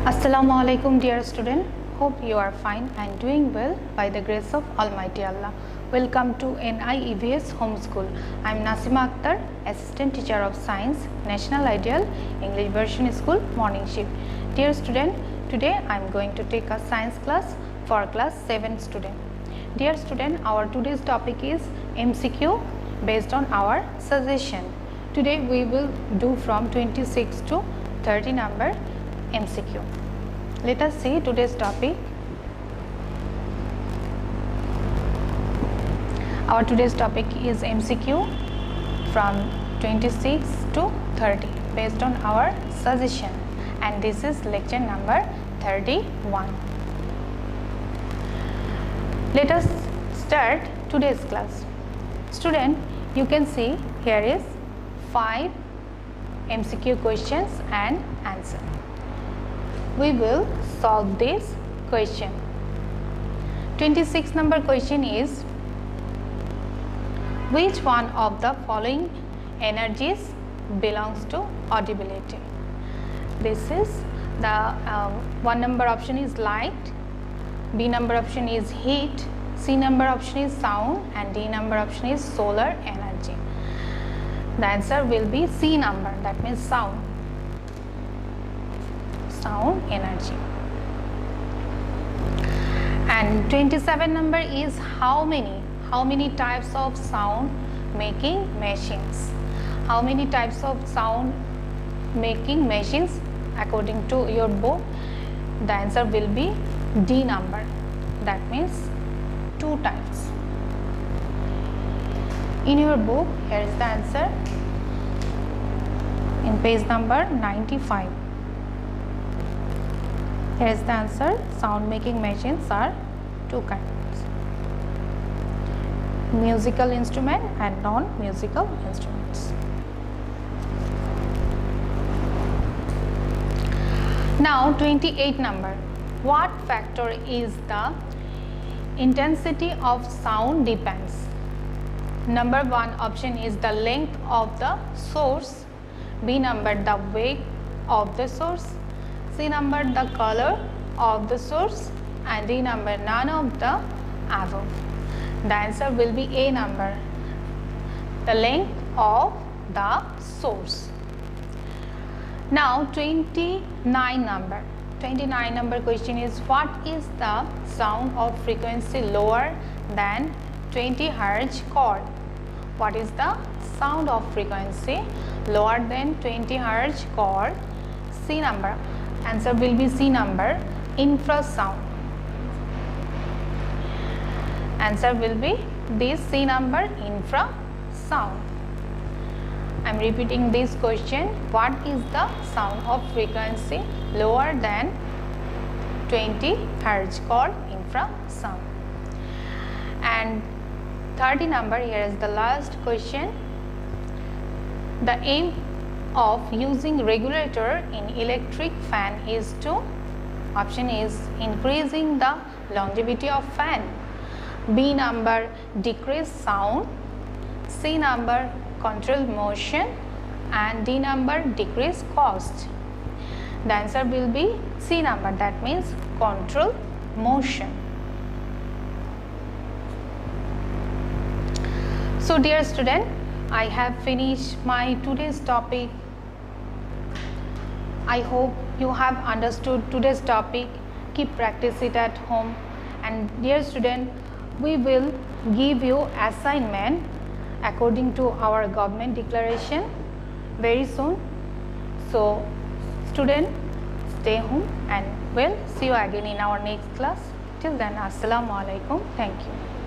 Assalamu alaikum dear student. Hope you are fine and doing well by the grace of Almighty Allah. Welcome to NIEVS Homeschool. I am Nasima Akter, Assistant Teacher of Science, National Ideal English Version School, Morning Shift. Dear student, today I am going to take a science class for class 7 student. Dear student, our today's topic is MCQ based on our suggestion. Today we will do from 26 to 30 number MCQ. Let us see today's topic. Our today's topic is MCQ from 26 to 30 based on our suggestion, and this is lecture number 31. Let us start today's class. Student, you can see here is 5 MCQ questions and answer. We will solve this question. 26 number question is, which one of the following energies belongs to audibility? This is the one number option is light, B number option is heat, C number option is sound, and D number option is solar energy. The answer will be C number, that means sound energy. And 27 number is how many types of sound making machines? How many types of sound making machines according to your book? The answer will be D number, that means 2 types. In your book, here is the answer in page number 95. Here is the answer. Sound making machines are 2 kinds: musical instrument and non-musical instruments. Now 28 number. What factor is the intensity of sound depends? Number 1 option is the length of the source, B number the weight of the source, C number the color of the source, and D number none of the above. The answer will be A number, the length of the source. Now 29 number. 29 number question is, what is the sound of frequency lower than 20 Hz called? What is the sound of frequency lower than 20 Hz called? C number. Answer will be C number, infrasound. Answer will be this C number, infrasound. I am repeating this question. What is the sound of frequency lower than 20 Hz called infrasound? And 30 number, here is the last question. The aim of using regulator in electric fan is to, option is increasing the longevity of fan, B number decrease sound, C number control motion, and D number decrease cost. The answer will be C number, that means control motion. So dear student, I have finished my today's topic. I hope you have understood today's topic. Keep practice it at home. And dear student, we will give you assignment according to our government declaration very soon. So student, stay home and we'll see you again in our next class. Till then, Assalamu alaikum. Thank you.